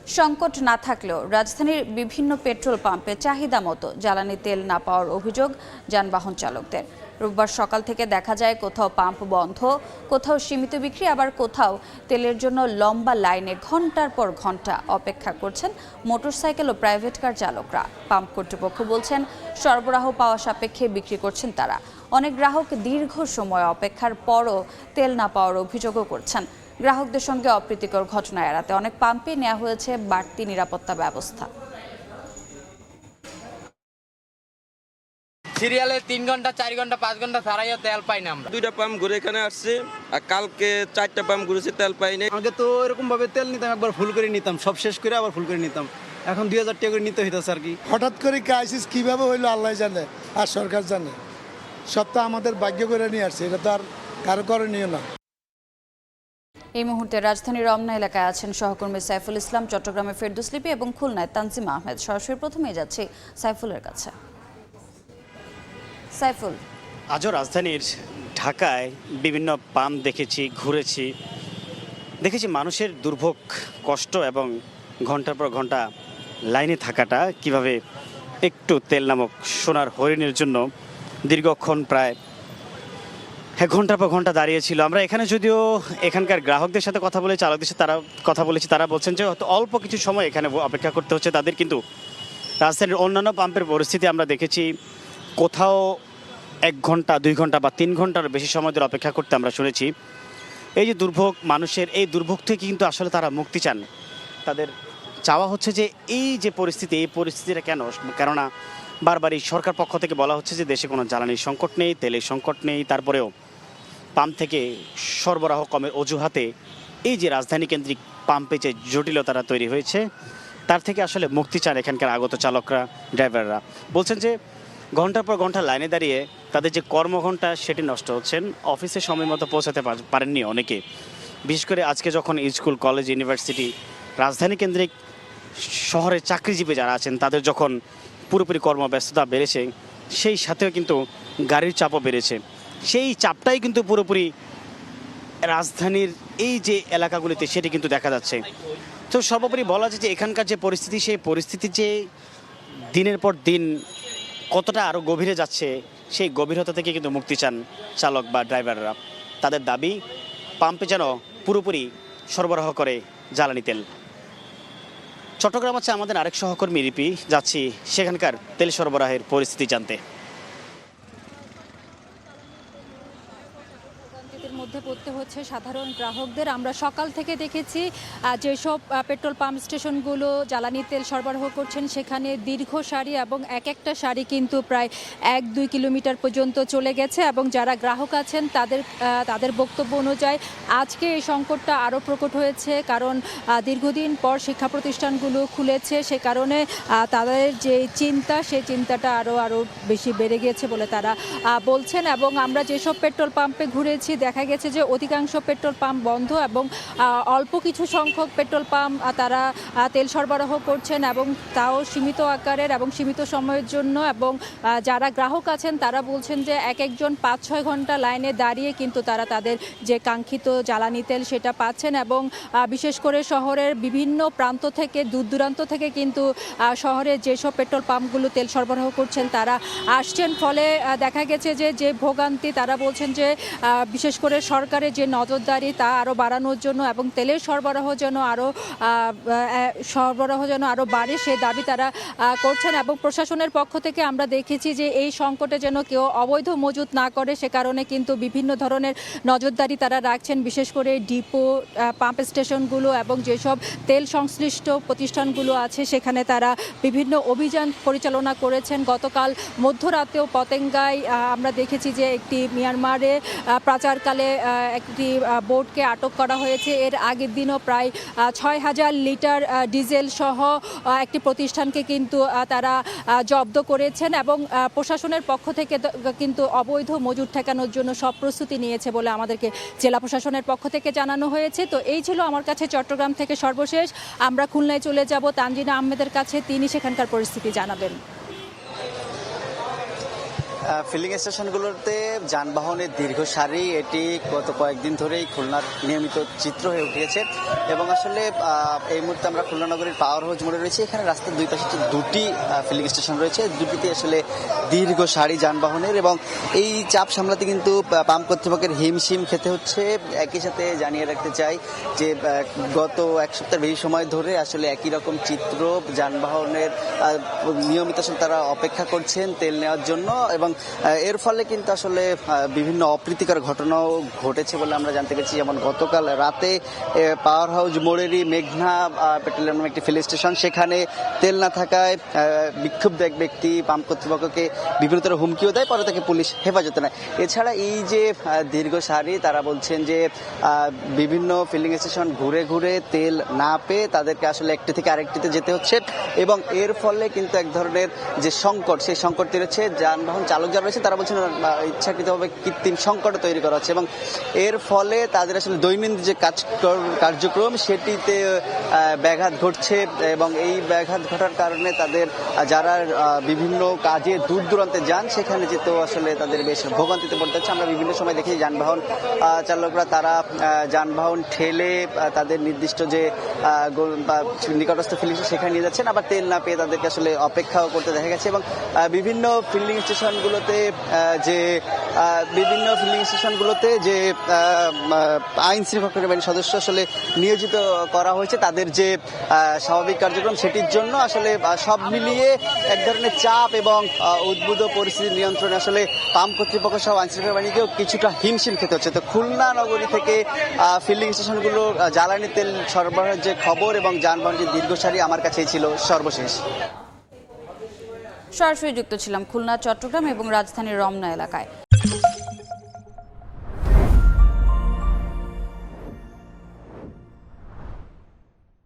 সংকট না থাকলেও রাজধানীর বিভিন্ন পেট্রোল পাম্পে চাহিদা মতো জ্বালানি তেল না পাওয়ার অভিযোগ যানবাহন চালকদের। রোববার সকাল থেকে দেখা যায় কোথাও পাম্প বন্ধ, কোথাও সীমিত বিক্রি, আবার কোথাও তেলের জন্য লম্বা লাইনে ঘন্টার পর ঘন্টা অপেক্ষা করছেন মোটরসাইকেল ও প্রাইভেট কার চালকরা। পাম্প কর্তৃপক্ষ বলছেন সরবরাহ পাওয়া সাপেক্ষে বিক্রি করছেন তারা। অনেক গ্রাহক দীর্ঘ সময় অপেক্ষার পরও তেল না পাওয়ার অভিযোগও করছেন। গ্রাহকদের সঙ্গে অপ্রীতিকর ঘটনা এড়াতে অনেক পাম্পে নেওয়া হয়েছে বাড়তি নিরাপত্তা ব্যবস্থা। সিরিয়ালে 3 ঘন্টা 4 ঘন্টা 5 ঘন্টা ছাড়াইও তেল পাই না আমরা। 2টা পাম্প ঘুরে এখানে আসছি, আর কালকে 4টা পাম্প ঘুরেছি, তেল পাইনি। আগে তো এরকম ভাবে তেল নিতাম, একবার ফুল করে নিতাম, সব শেষ করে আবার ফুল করে নিতাম। এখন 2000 টাকা করে নিতে হইতেছে আর কি। হঠাৎ করে ক্রাইসিস কিভাবে হইলো আল্লাহ জানে আর সরকার জানে। সব তো আমাদের ভাগ্য করে নিয়ে আসছে, এটা তো আর কারো করণীয় না। এই মুহূর্তে রাজধানীর রমনা এলাকায় আছেন সহকর্মী সাইফুল ইসলাম, চট্টগ্রামে ফেরদৌস লিপি এবং খুলনায় তানজিম আহমেদ। সরাসরি প্রথমেই যাচ্ছি সাইফুলের কাছে। সাইফুল, আজও রাজধানীর ঢাকায় বিভিন্ন পাম্প ঘুরেছি মানুষের দুর্ভোগ, কষ্ট এবং ঘন্টার পর ঘন্টা লাইনে থাকাটা, কিভাবে একটু তেল নামক সোনার হরিণের জন্য দীর্ঘক্ষণ প্রায় ঘন্টার পর ঘন্টা দাঁড়িয়েছিল। আমরা এখানে যদিও এখানকার গ্রাহকদের সাথে কথা বলে, চালকদের সাথে কথা বলেছি, তারা বলছেন যে হয়তো অল্প কিছু সময় এখানে অপেক্ষা করতে হচ্ছে তাদের। কিন্তু রাজধানীর অন্যান্য পাম্পের পরিস্থিতি আমরা দেখেছি, কোথাও 1 ঘন্টা 2 ঘন্টা বা 3 ঘন্টার বেশি সময় ধরে অপেক্ষা করতে আমরা শুনেছি। এই যে দুর্ভোগ, মানুষের এই দুর্ভোগ থেকে কিন্তু আসলে তারা মুক্তি চান। তাদের চাওয়া হচ্ছে যে এই যে পরিস্থিতি, এই পরিস্থিতিটা কেননা বারবারই সরকার পক্ষ থেকে বলা হচ্ছে যে দেশে কোনো জ্বালানির সংকট নেই, তেলের সংকট নেই, তারপরেও পাম্প থেকে সরবরাহ কমের অজুহাতে এই যে রাজধানী কেন্দ্রিক পাম্পে যে জটিলতাটা তৈরি হয়েছে, তার থেকে আসলে মুক্তি চান এখানকার আগত চালকরা, ড্রাইভাররা। বলছেন যে ঘন্টার পর ঘন্টা লাইনে দাঁড়িয়ে তাদের যে কর্মঘণ্টা সেটি নষ্ট হচ্ছেন, অফিসে সময় মতো পৌঁছাতে পারেননি অনেকে। বিশেষ করে আজকে যখন স্কুল, কলেজ, ইউনিভার্সিটি, রাজধানী কেন্দ্রিক শহরের চাকরিজীবী যারা আছেন তাদের যখন পুরোপুরি কর্মব্যস্ততা বেড়েছে, সেই সাথেও কিন্তু গাড়ির চাপও বেড়েছে। সেই চাপটাই কিন্তু পুরোপুরি রাজধানীর এই যে এলাকাগুলিতে সেটি কিন্তু দেখা যাচ্ছে। তো সর্বোপরি বলা যায় যে এখানকার যে পরিস্থিতি, সেই পরিস্থিতি যে দিনের পর দিন কতটা আরও গভীরে যাচ্ছে, সেই গভীরতা থেকে কিন্তু মুক্তি চান চালক বা ড্রাইভাররা। তাদের দাবি পাম্পে যেন পুরোপুরি সরবরাহ করে জ্বালানি তেল। চট্টগ্রাম আছে আমাদের আরেক সহকর্মী রিপি, যাচ্ছি সেখানকার তেল সরবরাহের পরিস্থিতি জানতে। মধ্যে পড়তে হচ্ছে সাধারণ গ্রাহকদের। আমরা সকাল থেকে দেখেছি যেসব পেট্রোল পাম্প স্টেশনগুলো জ্বালানি তেল সরবরাহ করছেন সেখানে দীর্ঘ সারি, এবং এক একটা সারি কিন্তু প্রায় 1-2 কিলোমিটার পর্যন্ত চলে গেছে। এবং যারা গ্রাহক আছেন তাদের বক্তব্য অনুযায়ী আজকে এই সংকটটা আরও প্রকট হয়েছে, কারণ দীর্ঘদিন পর শিক্ষা প্রতিষ্ঠানগুলো খুলেছে, সে কারণে তাদের যে চিন্তা, সেই চিন্তাটা আরও বেশি বেড়ে গিয়েছে বলে তারা বলছেন। এবং আমরা যেসব পেট্রোল পাম্পে ঘুরেছি দেখা গেছে যে অধিকাংশ পেট্রোল পাম্প বন্ধ, এবং অল্প কিছু সংখ্যক পেট্রোল পাম্প তারা তেল সরবরাহ করছেন, এবং তাও সীমিত আকারের এবং সীমিত সময়ের জন্য। এবং যারা গ্রাহক আছেন তারা বলছেন যে একজন 5-6 ঘন্টা লাইনে দাঁড়িয়ে কিন্তু তারা তাদের যে কাঙ্ক্ষিত জ্বালানি তেল সেটা পাচ্ছেন। এবং বিশেষ করে শহরের বিভিন্ন প্রান্ত থেকে, দূর দূরান্ত থেকে কিন্তু শহরে যেসব পেট্রোল পাম্পগুলো তেল সরবরাহ করছেন তারা আসছেন। ফলে দেখা গেছে যে ভোগান্তি, তারা বলছেন যে বিশেষ করে সরকারের যে নজরদারি তা আরও বাড়ানোর জন্য এবং তেলের সরবরাহ যেন আরও বাড়ে, সে দাবি তারা করছেন। এবং প্রশাসনের পক্ষ থেকে আমরা দেখেছি যে এই সংকটে যেন কেউ অবৈধ মজুত না করে, সে কারণে কিন্তু বিভিন্ন ধরনের নজরদারি তারা রাখছেন। বিশেষ করে ডিপো, পাম্প স্টেশনগুলো এবং যেসব তেল সংশ্লিষ্ট প্রতিষ্ঠানগুলো আছে সেখানে তারা বিভিন্ন অভিযান পরিচালনা করেছেন। গতকাল মধ্যরাতেও পতেঙ্গায় আমরা দেখেছি যে একটি মিয়ানমারে পাচারকালে একটি বোটকে আটক করা হয়েছে। এর আগের দিনও প্রায় 6000 লিটার ডিজেল সহ একটি প্রতিষ্ঠানকে কিন্তু তারা জব্দ করেছেন। এবং প্রশাসনের পক্ষ থেকে কিন্তু অবৈধ মজুত ঠেকানোর জন্য সব প্রস্তুতি নিয়েছে বলে আমাদেরকে জেলা প্রশাসনের পক্ষ থেকে জানানো হয়েছে। তো এই ছিল আমার কাছে চট্টগ্রাম থেকে সর্বশেষ। আমরা খুলনায় চলে যাব তানজিনা আহমেদের কাছে, তিনি সেখানকার পরিস্থিতি জানাবেন। ফিলিং স্টেশনগুলোতে যানবাহনের দীর্ঘ সারি এটি গত কয়েকদিন ধরেই খুলনার নিয়মিত চিত্র হয়ে উঠেছে এবং আসলে এই মুহূর্তে আমরা খুলনা নগরীর পাওয়ার হাউস মোড়ে রয়েছে। এখানে রাস্তার দুই পাশে দুটি ফিলিং স্টেশন রয়েছে, দুটিতে আসলে দীর্ঘ সারি যানবাহনের এবং এই চাপ সামলাতে কিন্তু পাম্প কর্তৃপক্ষের হিমশিম খেতে হচ্ছে। একই সাথে জানিয়ে রাখতে চাই যে গত এক সপ্তাহের বেশি সময় ধরে আসলে একই রকম চিত্র, যানবাহনের নিয়মিত আসলে তারা অপেক্ষা করছেন তেল নেওয়ার জন্য এবং এর ফলে কিন্তু আসলে বিভিন্ন অপ্রীতিকর ঘটনাও ঘটেছে বলে আমরা জানতে পেরেছি। যেমন গতকাল রাতে পাওয়ার হাউস মোড়েরই মেঘনা পেট্রোলিয়াম নামে একটি ফিলিং স্টেশন, সেখানে তেল না থাকায় বিক্ষুব্ধ এক ব্যক্তি পাম্প কর্তৃপক্ষকে বিভিন্ন ধরনের হুমকিও দেয়, পরে তাকে পুলিশ হেফাজতে নেয়। এছাড়া এই যে দীর্ঘ সারি, তারা বলছেন যে বিভিন্ন ফিলিং স্টেশন ঘুরে ঘুরে তেল না পেয়ে তাদেরকে আসলে একটি থেকে আরেকটিতে যেতে হচ্ছে এবং এর ফলে কিন্তু এক ধরনের যে সংকট, সেই সংকট তৈরি হচ্ছে। যানবাহন চালক যারা রয়েছে তারা বলছেন ইচ্ছাকৃতভাবে কৃত্রিম সংকট তৈরি করা হচ্ছে এবং এর ফলে তাদের আসলে দৈনন্দিন যে কার্যক্রম সেটিতে ব্যাঘাত ঘটছে এবং এই ব্যাঘাত ঘটার কারণে তাদের যারা বিভিন্ন কাজে দূর দূরান্তে যান সেখানে যেতেও আসলে তাদের বেশ ভোগান্তিতে পড়তে হচ্ছে। আমরা বিভিন্ন সময় দেখি যানবাহন চালকরা তারা যানবাহন ঠেলে তাদের নির্দিষ্ট যে নিকটস্থ ফিলিং সেখানে নিয়ে যাচ্ছেন, আবার তেল না পেয়ে তাদেরকে আসলে অপেক্ষাও করতে দেখা গেছে এবং বিভিন্ন ফিলিং স্টেশনগুলোতে যে আইন শৃঙ্খলা বাহিনীর সদস্য আসলে নিয়োজিত করা হয়েছে, তাদের যে স্বাভাবিক কার্যক্রম সেটির জন্য আসলে সব মিলিয়ে এক ধরনের চাপ এবং উদ্বুদ্ধ পরিস্থিতি নিয়ন্ত্রণে আসলে পাম্প কর্তৃপক্ষ সহ আইন শৃঙ্খলা বাহিনীকেও কিছুটা হিমশিম খেতে হচ্ছে। তো খুলনা নগরী থেকে ফিলিং স্টেশনগুলো জ্বালানি তেল সরবরাহের যে খবর এবং যানবাহনের দীর্ঘ সারি আমার কাছেই ছিল সর্বশেষ। সরাসরি যুক্ত ছিলাম খুলনা, চট্টগ্রাম এবং রাজধানীর রমনা এলাকায়।